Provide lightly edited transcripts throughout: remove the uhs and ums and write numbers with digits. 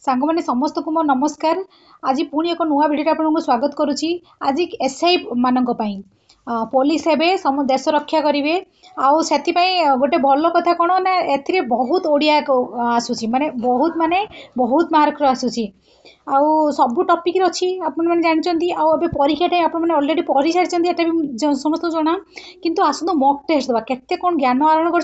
सांग मैंने समस्त को मोर नमस्कार। आज पुणी एक नुआ भिडियो आपको स्वागत करुच्ची। आज एसआई मान पुलिस हे देश रक्षा करेंगे से गोटे भल कथा कौन ना ए बहुत ओडिया आसूसी माने बहुत मार्क आसूसी आउ सब टॉपिक अच्छी आपने जानते आउ परीक्षा टाइम आपने ऑलरेडी पढ़ी सारी एटा भी समस्त जना किंतु आसतु मॉक टेस्ट दबा केते कौन ज्ञान आहरण कर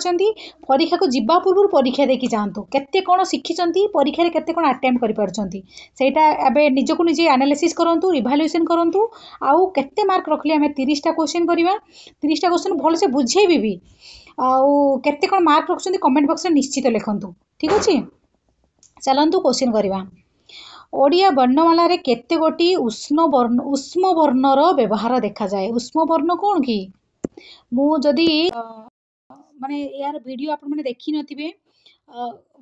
परीक्षा को जीवा पूर्व परीक्षा देखी जातु केते कौन शिखी परीक्षा केते कौन अटेम्प्ट कर पारछंती सेटा एबे निजको निजे एनालिसिस करंतु इवैल्यूएशन करंतु आउ केते मार्क रखली हमें 30टा क्वेश्चन करबा 30टा क्वेश्चन भल से बुझेबी भी आउ केते कौन मार्क रखछंती कमेंट बॉक्स में निश्चित लिखंतु। ठीक अछि, चलंतु क्वेश्चन करबा। ओडिया वर्णमाला रे केते गोटी उष्म वर्णर व्यवहार देखा जाए। उष्म वर्ण कौन कि मु जदि माने यार वीडियो आप मैंने देखी नथिबे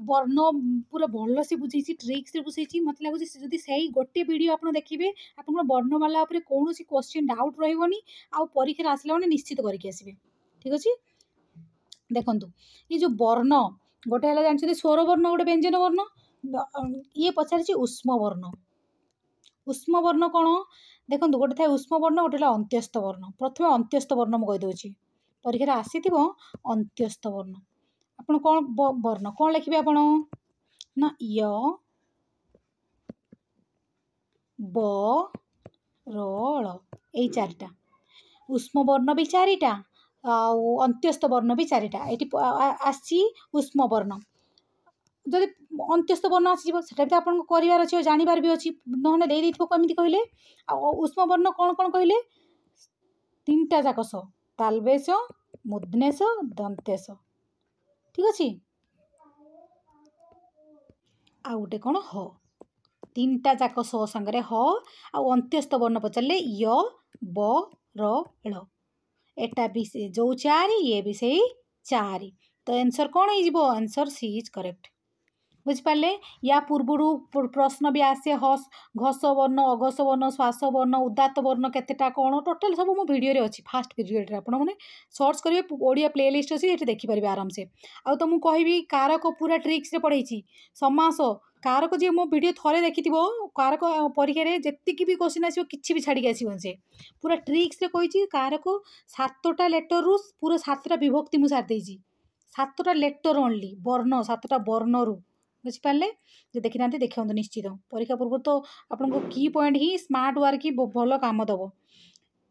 वर्ण पूरा भल से बुझे ट्रिक्स से बुझे मत लगुच जदि से गोटे वीडियो आप देखिए आप वर्णमाला कौन क्वेश्चन डाउट रही आ परीक्षा आसला मैंने निश्चित करके आसबे। ठीक अच्छे, देखु ये जो वर्ण गोटे है जानते स्वर वर्ण गोटे व्यंजन वर्ण ये पचार उष्म वर्ण। उष्म वर्ण कौन देखो गोटे थे उष्म वर्ण गोटे अंत्यस्थ वर्ण। प्रथम अंत्यस्थ वर्ण मुझे कहीदे परीक्षा आसी अंत्यस्थ वर्ण आप कौन वर्ण कौन लिखे आप ना य ब र यही चारिटा उष्म वर्ण भी चारिटा अंत्यस्थ वर्ण भी चारिटा ये आसी उष्म वर्ण जदि अंत्यस्थ वर्ण आसटा भी आपको करार अच्छे जानवर भी अच्छी ना दे कमी कहले उष्म वर्ण कौन कौन कहले 3टा जाक स तालबेश मूर्धनेश दंतेश। ठीक अच्छे, आ गोटे कौन ह 3टा जाक स सांगे ह अंत्यस्थ वर्ण पचारे य ब र ळ एटा भी से जो 4 ये भी से 4 तो आंसर कौन हो आंसर सी इज करेक्ट। बुझिपारे या पूर्वर प्रश्न भी आसे हस घस वर्ण अघस वर्ण श्वास वर्ण उदात्त वर्ण केतेटा कौन टोटाल सब मो वीडियो अच्छी फास्ट वीडियो आपने सर्च करेंगे ओडिया प्लेलिस्ट अच्छी ये देखिपारे आराम से आउ तो मुझे कहबी कारक पूरा ट्रिक्स रे पढ़ाई समास कारक जी मो वीडियो थरे देखी कारक परीक्षा जी भी क्वेश्चन आसो कि भी छाड़ी आसो से पूरा ट्रिक्स रे कही कारक 7टा लेटर रु पूरा 7टा विभक्ति मुझे सारी 7टा लेटर ओनली वर्ण 7टा वर्ण रु बुझिपारे जो देखी ना देखा निश्चित परीक्षा पूर्व तो आपको की पॉइंट ही स्मार्ट वर्क ही भल काम दब।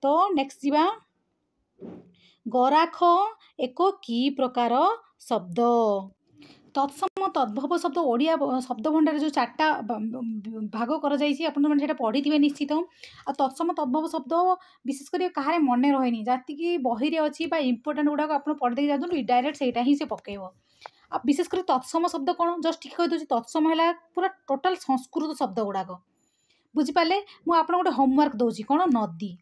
तो नेक्स्ट जीवा गराख एक की प्रकार शब्द तत्सम तद्भव शब्द ओडिया शब्द भंडार जो 4टा भाग कर पढ़ी थे निश्चित आ तत्सम तद्भव शब्द विशेषकर कहार मन रहे जहाँकि बही रे अच्छी इंपोर्टाट गुड़ाक आप पढ़ी जातु डायरेक्ट से ही पकेब आ विशेषकर तत्सम शब्द कौन जस्ट ठीक कहीदे तत्सम है पूरा टोटाल संस्कृत शब्द गुड़ाक बुझिपारे मुझे गोटे होमवर्क दूसरी कौन नदी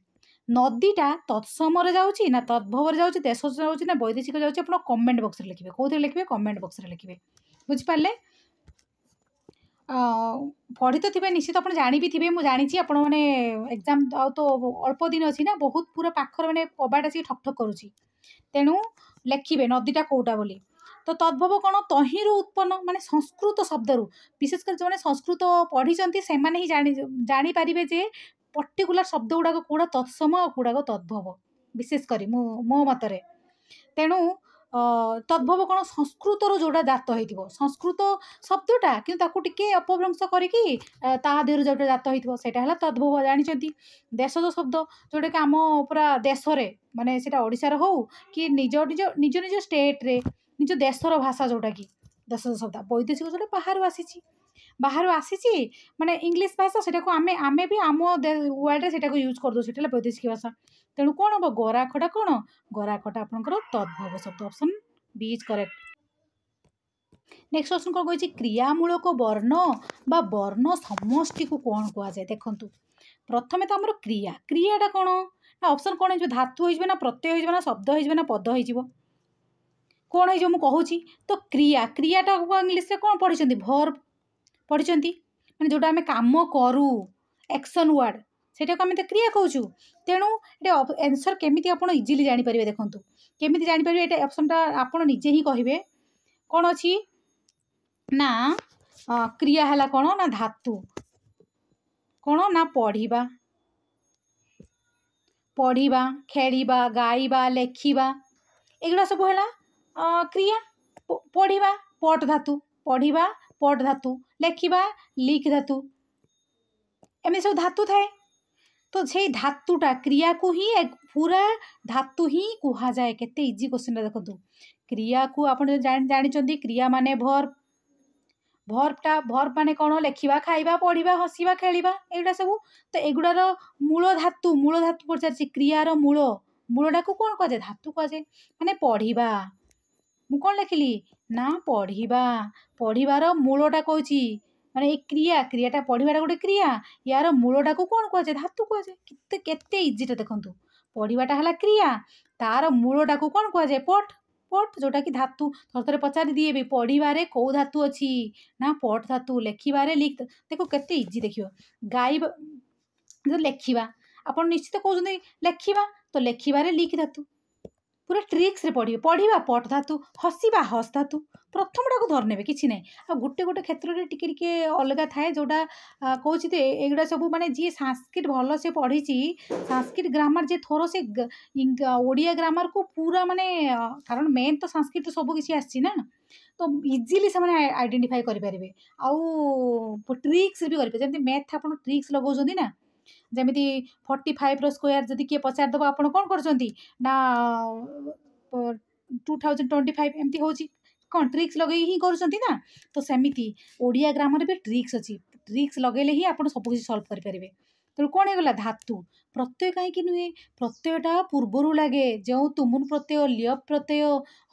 नदीटा तत्सम जाऊँगी ना तद्भव जाऊँगी देश जाऊँगी ना वैदेशिक जाऊँगी आप कमेंट बॉक्स में लिखिए कौन लिखिए कमेंट बॉक्स में लिखिए। बुझिपारे पढ़ी तो थे निश्चित आप जानी भी थे मुझे जानी आप एग्जाम आ तो अल्प दिन अच्छी ना बहुत पूरा पाखर मैंने कबाट आसिक ठक ठक करुँची तेणु लिखिए नदीटा कौटा बोली। तो तद्भव कौन तहिरु उत्पन्न माने संस्कृत शब्दरू विशेषकर जो संस्कृत पढ़ी से ही जानीपारे जे पर्टिकुलर शब्द गुड़ाक कौड़ा तत्सम और कौड़ाक तद्भव विशेषकर मो मतरे तेणु तद्भव कौन संस्कृतर जोड़ा जात हो संस्कृत शब्दटा कि टे अपभ्रंश करके देहर जो जात होता तद्भव जानते देशज शब्द जोटा कि आम पूरा देश माने ओडिशार हो कि निज निज निज निज स्टेट रे निज देशर भाषा जोटा कि देश शब्द वैदेशिक जोटा बाहर आसी माने इंग्लिश भाषा से आमे भी आम वर्ल्ड से यूज करदे से वैदेशिक भाषा तेणु कौन हम गराखटा कौन गराखटा आपंकर तद्भव शब्द option B is correct. Next question कौन कही क्रियामूलक वर्ण बा वर्ण समष्टि को कौन कहुए देखु प्रथम तो आम क्रिया क्रियाटा कौन ना ऑप्शन कौन हो धातु हो ना प्रत्यय हो ना शब्द हो ना पद हो कौन हो मुझे कहूँ तो क्रिया क्रियाटा इंग्लीश रे कौन पढ़ी भर्ब पढ़ी मैंने जोटा आम कम करूँ एक्शन वर्ड से आम तो क्रिया कहूँ तेणु ये आंसर केमी आप इजिली जानीपारे देखूँ केमी जानीपारे ये ऑप्शनटा आप निजे ही कहे कौन अच्छी ना क्रिया है कौन ना धातु कौन ना पढ़ा पढ़ा खेलिबा गाइबा लेखिबा एगुड़ा सब है क्रिया पढ़ा पट धातु पढ़ा पट धातु लेखिबा लिख धातु एमती सब धातु थाए तो से धातुटा क्रिया को ही पूरा धातु ही कह जाए केते इजी क्वेश्चन देखो क्रिया को आप जानी क्रिया माने भर्ब भर्बटा भर्ब माने कौन लेखिबा खाइबा पढ़ा हसिबा खेलिबा एगुड़ा सब तो एगुड़ार मूल धातु पचार क्रियार मूलटा को कौन कह जाए धातु कह जाए माने पढ़ा मु कौन लिखिली ना पढ़ा पढ़ार मूलटा कौन माने एक क्रिया क्रियाटा पढ़ाटा गोटे क्रिया यार मूलटा को कौन कह जाए धातु कह जाए केते इजीटा देखो पढ़ाटा है क्रिया तार मूलटा को कौन कह जाए पट पट जोटा कि धातु थर थे पचारि दिए भी पढ़ारे कौ धातु अच्छी ना पट धातु लेखिबारे लिख देखो केते इजी देखियो गाइबा लेखिबा आपण निश्चित कहते लेखिबा तो लेखिबारे लिख धातु पूरा ट्रिक्स रे पढ़ा पट धातु हसिबा हस धातु प्रथमटा को धरने कि ना आ गोटे गोटे क्षेत्र में टिके अलग थाए जोटा कौच एगुड़ा सब माने जी संस्कृत भल से पढ़ी संस्कृत ग्रामर जे थोर से ओडिया ग्रामर को पूरा माने कारण मेन तो संस्कृत सब किसी आसी ना तो इजिली से आइडेंटिफाई करेंगे आउ ट्रिक्स भी करेंगे जमी मैथ आप ट्रिक्स लगाउछन्ती ना जमी 45 स्क्वायर जदि किए पचारदेव आप कौन कर ना 2025 एमती हूँ कौन ट्रिक्स लगे ही कर तो सेमती ओडिया ग्रामर भी ट्रिक्स अच्छी ट्रिक्स लगेले ही आप सबकि सल्व करेंगे तेणु कौन होगा धातु प्रत्यय कहीं नुहे प्रत्ययटा पूर्वर लगे जो तुमुन प्रत्यय लियप प्रत्यय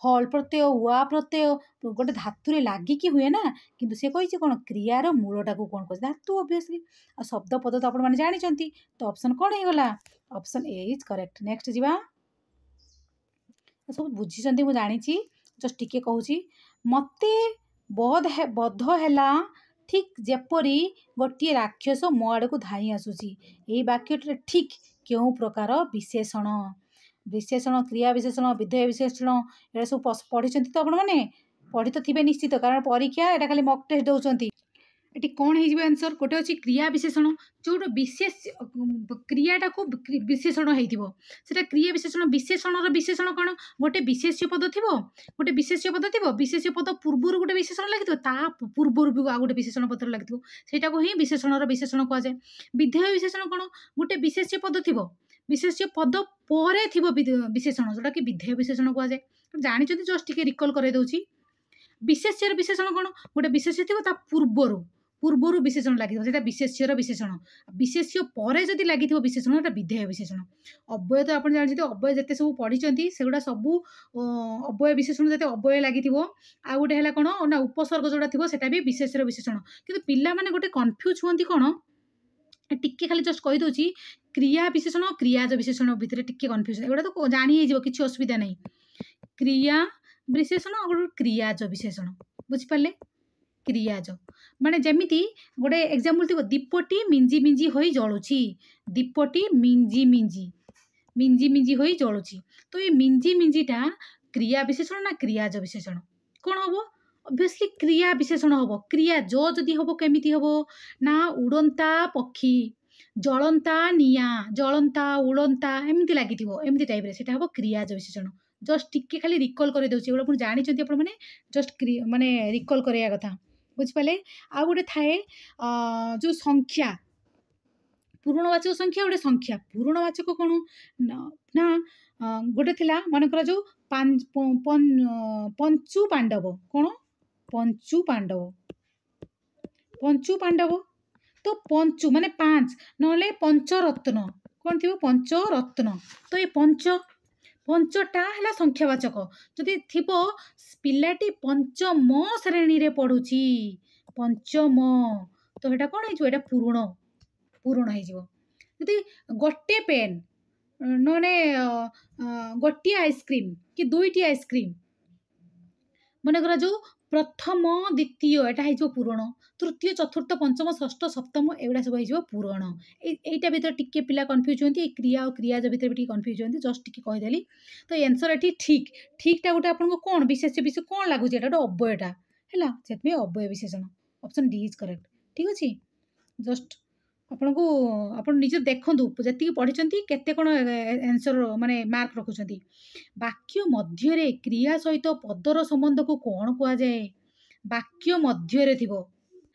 हल प्रत्यय हुआ प्रत्यय गोटे धातु लगिकी हुए ना किंतु से कही कौन क्रियार मूलटा को कौन कह धातु ऑब्वियसली आ शब्द पद तो आपने जानते तो ऑप्शन कौन होगा option A is correct next जीवा सब बुझी मुझे जानी जस्ट टिके कहूँ मते बध है ठीक जेपरी गोटे राक्षस मो आड़ को धाई आसूसी यही वाक्य ठीक क्यों प्रकार विशेषण विशेषण क्रिया विशेषण विधेय विशेषण ये सब पढ़ी तो आपण मैंने पढ़ी तो थे निश्चित कारण परीक्षा यहाँ खाली मक टेस्ट दौरान ये कौन हो आंसर गोटे अच्छी क्रिया विशेषण जो विशेष क्रियाटा को विशेषण होता क्रिया विशेषण विशेषण कौन गोटे विशेष्य पद थी गोटे विशेष्य पद थी विशेष्य पद पूर्वर गोटे विशेषण लगे पूर्वर भी आ गए विशेषण पत्र लगे सेटा को ही विशेषण विशेषण कहुए विधेय विशेषण कौन गोटे विशेष्य पद थी विशेष्य पद पर थी विशेषण जोटा कि विधेय विशेषण कहुए जानी जस्ट टे रिकल कर दूसरी विशेष्यर विशेषण कौन गोटे विशेष्य थी पूर्वर पूर्वर विशेषण लगे विशेष्यर विशेषण विशेष्य पर जदि लगी विशेषण एटा विधेय विशेषण अव्यय तो आप जानते अव्यय जिते सब पढ़ी से गुड़ा सब अव्यय विशेषण जिते अव्यय लगी आ गोटे है कौन ना उपसर्ग जोड़ा थी सेटा भी विशेष्यर विशेषण कि पिला माने गोटे कन्फ्यूज होती कौन टिके खाली जस्ट कहीदे क्रिया विशेषण और क्रियाज विशेषण भितर टिके कन्फ्यूजन एगुड़ा तो जानी किसी असुविधा नहीं क्रिया विशेषण और क्रियाज विशेषण बुझिपारे क्रियाज माने जमीती गोटे एग्जाम्पल थी दीपटी मिंजी मिंजी होई जलुची दीपटी मिंजी मिंजी मिंजी मिंजी होई जलुची तो ये मिंजी मिंजीटा क्रिया विशेषण ना क्रियाज विशेषण कौन हम ऑब्वियसली क्रिया विशेषण हम क्रिया जो जदि हम केमिति हम ना उड़ंता पक्षी जलंता निया जलंता उड़ंता एमती लगी एमती टाइप रे सेटा हम क्रियाज विशेषण जस्ट टिके खाली रिकल कर दूसरी एगुड़ा जानते आप जस्ट माने रिकल कराया कथा बुझिपारे आ गोटे थाए जो संख्या पूर्णवाचक संख्या गोटे संख्या पूर्णवाचक कौन ना गोटे थिला मानकर जो पंचु पांडव कौन पंचु पांडव तो पंचु माने 5 नले पंचरत्न कौन थी पंचरत्न तो ये पंचटा है संख्यावाचक जदि थी पिलाटी पंचम श्रेणी रे पढ़ुची पंचम तो यहाँ कौन हो पूर्ण होती गोटे पेन नने गोटे आइसक्रीम कि दुईटी आइसक्रीम मनकर जो प्रथम द्वितीय यहाँ हो पूरण तृतीय चतुर्थ पंचम षष्ठ सप्तम एगुड़ा सब हो पूरण यहीटा भर टिके पिला कन्फ्यूज होती क्रिया और क्रियाज भर भी कन्फ्यूज होती जस्ट टिके कहीदेली तो एनसर ये ठीकटा गोटे आपको कौन विशेष विशेष कौन लगुच गोटे अव्ययटा है से अव्यय विशेषण ऑप्शन डी इज करेक्ट ठीक अच्छे जस्ट आपन को आपन निजे देखंतु जति पढ़िचंती केते कोन आंसर माने मार्क रखुचंती वाक्य मध्य रे क्रिया सहित पदर संबंध को कोन कुआ जाए वाक्य मध्य रे थिबो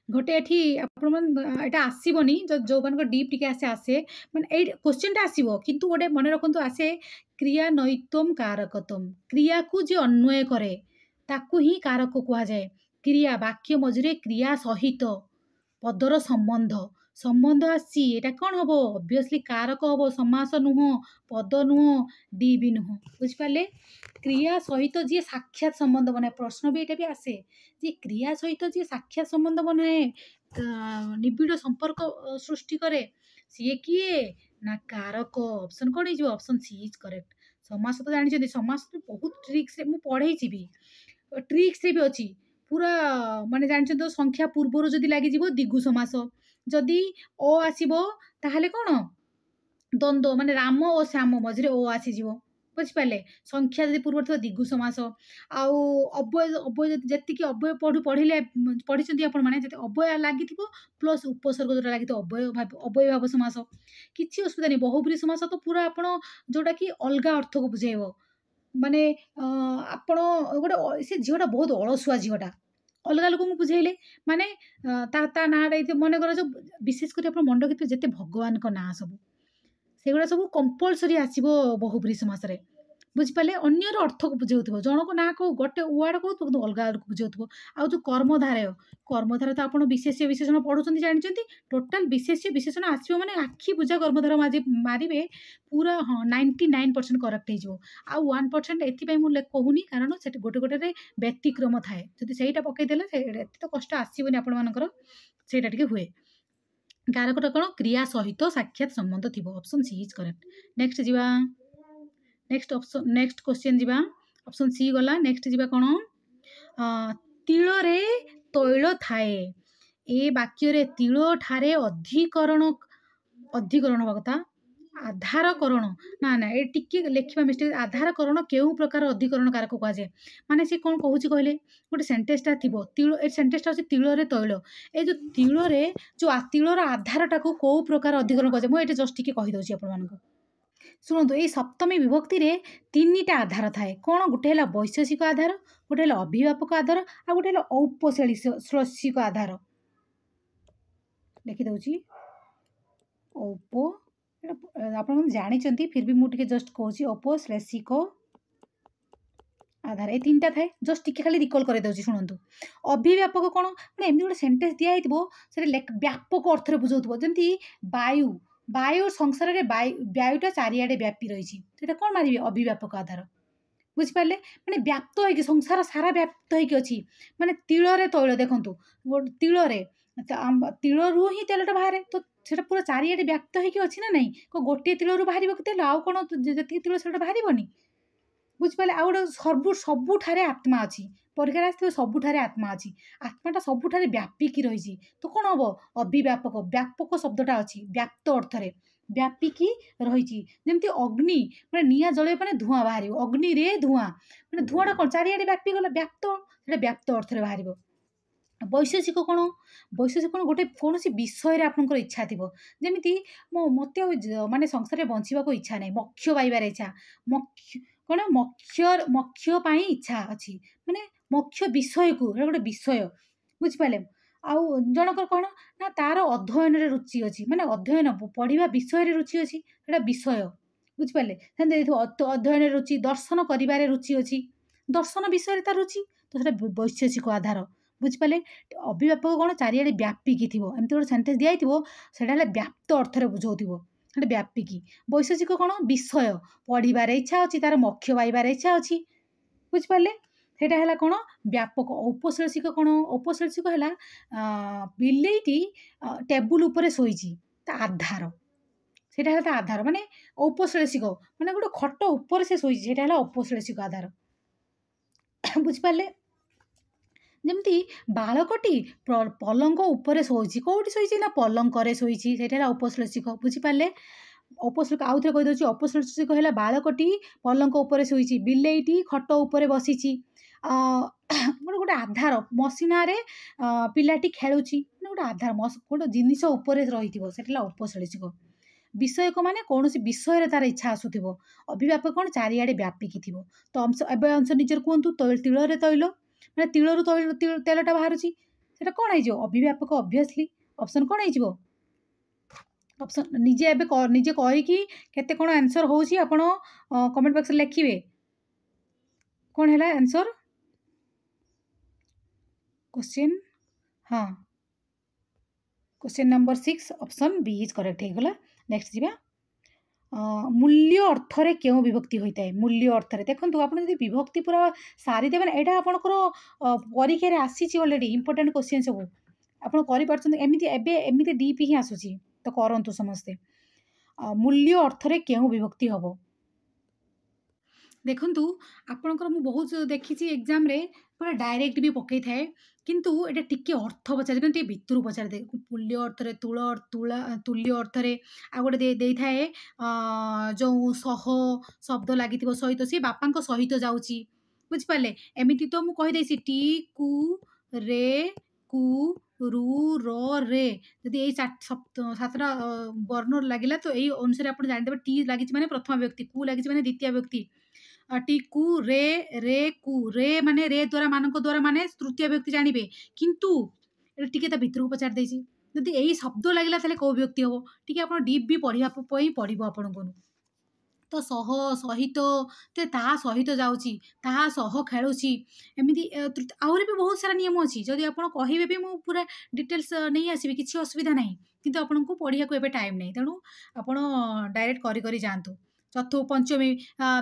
गोटे एठी आपण मन एटा आसीबनी जो मान को डीप टिके आसे माने ए क्वेश्चन टा आसीबो किंतु गोटे मन रखंतु आसे क्रिया नैतम कारकतम क्रिया को जे अन्वय करे ताकू ही कारक कुआ जाए क्रिया वाक्य मझरे क्रिया सहित पदर संबंध संबंध आसी एटा कौन हम ऑब्वियसली कारक हम समास नुह पद नुह डी भी नुह बुझिपारे क्रिया सहित जी साक्षात संबंध बनाए प्रश्न भी ये भी आसे जी क्रिया सहित जी साक्षात संबंध बनाए निबिड़ संपर्क सृष्टि करे सी किए ना कारक ऑप्शन कौन हो ऑप्शन सी इज करेक्ट समास तो जानते समास तो बहुत ट्रिक्स मु पढ़े भी ट्रिक्स भी अच्छी पूरा माने जानते तो संख्या पूर्वर जदि लगी दिगु समास जदि ओ आसीबो ताहले कोन द्वंद्व माने राम और श्याम मझरे ओ आसीजिवो बुझिपारे संख्या जदि पूर्व थो दिगु समास आउ अव्यय अव्यय जति अव्यय पढ़िले पढ़ी आपण माने जति अव्यय लागि प्लस उपसर्ग जो लगी अव्यय भाव समास किसी असुविधा नहीं बहुब्री समास तो पूरा आपण जोटा कि अलग अर्थ को बुझेब माने आपण गोटे से झीटा बहुत अलसुआ झीटा अलग लोक बुझेले माने ता ना मन कर जो विशेष कर मन रखिए जिते भगवान का ना सब से गुड़ा सब कंपलसरी आसो बहुब्री समास बुझिपारे अन्यर अर्थ को बुझाऊ जनक ना कौ गोटे वार्ड कहू अलग आड़ को बुझाऊ आउ जो कर्मधारय तो आप विशेष्य विशेषण पढ़ुं जानते टोटाल विशेष्य विशेषण आसो मैंने आखि बुझा कर्मधार मारे पूरा हाँ 99% करेक्ट हो आउ 1% एपाई कहूनी कारण से गोटे गोटे व्यतिक्रम थाए जब से पकईदे तो कष्ट आसबनी आपर से हुए कारकटा कौन क्रिया सहित साक्षात संबंध थी option C is correct next जीवा नेक्स्ट ऑप्शन नेक्स्ट क्वेश्चन जीवा ऑप्शन सी गला नेक्स्ट जीवा कौन तिल रे तैल थाए ए वाक्य रे तिल ठारे अधिकरण हवा कथा आधारकरण ना ना ये टिके लिखा मिस्टेक आधारकरण केउ प्रकार अधिकरण कारक कह जाए माने से कौन कहूँ कहले गोटे सेंटेंसटा थी तिल ए सेंटेंसटा अच्छे तिल रे तैल ए जो तिल रे जो तिलर आधारटा को कौ प्रकार अधिकरण कह जाए मुझे जस्ट टिके कहीदे आप शुणु ये सप्तमी विभक्ति रे तीनटा आधार थाए कौन गोटे है वैशेषिक आधार गोटे है अभिव्यापक आधार आ गोटे है औपश्लेषिक आधार लिखिदे औप आप जानते फिर भी मुझे जस्ट कहूँ औपश्लेषिक आधार ये तीन थाए जस्ट टिके खाली रिकल कर शुणु अभिव्यापक कौन मैंने एमती गोटे सेंटेंस दिखाई व्यापक अर्थ में बुझाऊ जमी वायु वायु संसार में वायुटा चारिआडे व्यापी रही कौन मारे अभिव्यापक आधार बुझिपारे मैंने व्याप्त हो संसार सारा व्याप्त होती माने तिल रे तैल देखु तिल तिल रु ही तेलटा बाहर तो सेटा पूरा चारिआडे व्याप्त होती अच्छी ना नहीं गोटे तिल बाहर तेल आउ कौन जी तिल से बाहर बुझिपारे आ गए सबुठारे आत्मा अच्छी परीक्षा आसो सबुठारे आत्मा अच्छी आत्माटा सबुठारे व्यापिकी रही तो कौन हम अभिव्यापक व्यापक शब्दटा अच्छी व्याप्त अर्थ में व्यापिकी रही जमती अग्नि मैं निआ जल मैंने धूआं बाहर अग्नि रे धूआं मैंने धूआंटा कौन चारिआडे व्यापी गला व्याप्त से व्याप्त अर्थ में बाहर वैशेषिक कौन गोटे कौन विषय आपंकर इच्छा थी जमी मत माने संसार में बंचा को इच्छा नहीं मोक्ष पाइबार इच्छा कौन मोक्ष इच्छा अच्छी माने मोक्ष विषय को गोटे विषय बुझिपारे आउ जनकर कौन ना तार अध्ययन रुचि अच्छी माने अध्ययन पढ़ा विषय रुचि अच्छी विषय बुझिपारे अध्ययन रुचि दर्शन कर रुचि अच्छी दर्शन विषय तार रुचि तो वैशेषिक आधार बुझिपारे अभिव्यापक कौन चारिआडे व्यापिकी थी एमती गोटे सेंटेंस दिखाई से व्याप्त अर्थ में बुझाऊ व्यापिकी वैशेषिक कौन विषय पढ़ार इच्छा अच्छी तार मोक्ष पाइबार इच्छा अच्छी बुझिपारे सेटा है कौन व्यापक औपश्लेषिक कौन औपश्लेषिक है बिलेईटी टेबुल उपर शोची आधार सेटा है आधार माने औपश्लेषिक माने गोटे खट उपर से शोची सेटा है औपश्लेषिक आधार बुझिपारे जमती बालकटी पलंक उपर शोची कौटी शोची ना पलंक शोची से औपश्लेषिक बुझिपारे औपश्लेषिक आउ थे कहीदे औपश्लेषिक है बालकटी पलंक उपर शोची बिलेईटी खट उपर बसी ଗୋଟେ ଗୋଟେ ଆଧାର ମସିନାରେ ପିଲାଟି ଖେଳୁଛି ମାନେ ଗୋଟେ ଆଧାର ଗୋଟେ ଜିନିଷ ଉପରେ ରହିଥିବ ସେଟା ହେଲା ଉପଶୈଳୀଶିକ। ବିଷୟକ ମାନେ କୌଣସି ବିଷୟରେ ତାର ଇଚ୍ଛା ଆସୁଥିବ। ଅଭିବ୍ୟାପକ କ'ଣ ଚାରିଆଡ଼େ ବ୍ୟାପିକି ଥିବ। ତ ଏବେ ଅଂଶ ନିଜର କୁହନ୍ତୁ ତିଳରେ ତୈଳ ମାନେ ତିଳରୁ ତେଲଟା ବାହାରୁଛି ସେଟା କ'ଣ ହେଇଯିବ ଅଭିବ୍ୟାପକ ଅବଭିୟସଲି। ଅପସନ୍ କ'ଣ ହେଇଯିବ ଅପସନ୍ ନିଜେ ଏବେ ନିଜେ କରିକି କେତେ କ'ଣ ଆନ୍ସର ହେଉଛି ଆପଣ କମେଣ୍ଟ ବକ୍ସରେ ଲେଖିବେ। କ'ଣ ହେଲା ଆନ୍ସର क्वेश्चन हाँ question number 6 option B is correct ହେଇଗଲା। नेक्स्ट ଯିବା मूल्य अर्थरे केउं विभक्ति होता है। मूल्य अर्थरे देखंतु आपण जदि विभक्ति पूरा सारी देबे एटा आपनकर परीक्षा रे आसीची ऑलरेडी इंपोर्टेंट क्वेश्चन सब आपण करि परछन एमिति एबे एमिति डीप ही आसुची तो करंतु समस्ते। मूल्य अर्थरे केउं विभक्ति हबो देखंतु आपणकर मु बहुत देखिछि एग्जाम रे पूरा डायरेक्ट भी पकई थाए किंतु एटा टिके अर्थ पचार टिके भितरु पचार दे मूल्य अर्थरे तुल्य अर्थरे आ गोटे दे थाए जो सह शब्द लागिथिबो सहित से बापांको सहित जाउची बुझि पाले। एमिति तो मु कहि देछि टी कु रे कु रु रो रे यदि ए सातटा वर्ण लागिला तो एई अनुसार आपण जानि देबे टी लागिछि माने प्रथम व्यक्ति कु लागिछि माने द्वितीय व्यक्ति टीकु रे माने रे द्वारा मानक द्वारा माने तृतीय व्यक्ति जानिबे किंतु टिके ता भितर को पचार देछि यदि एई शब्द लागिला ताले को व्यक्ति हो टिके आपण डीप भी पढिबा पई पढिबो आपण को तो सह सहित ते ता सहित जाउची ता सह खेलुची एमिति आउरे भी बहुत सारा नियम अछि जदि आपण कहिबे भी मु पूरा डिटेल्स नहीं आसीबे किछि असुविधा नहीं किंतु आपण को पढिया को एबे टाइम नहीं तेणु आपण डायरेक्ट करी करी जानतु। चतुर्थ पंचमी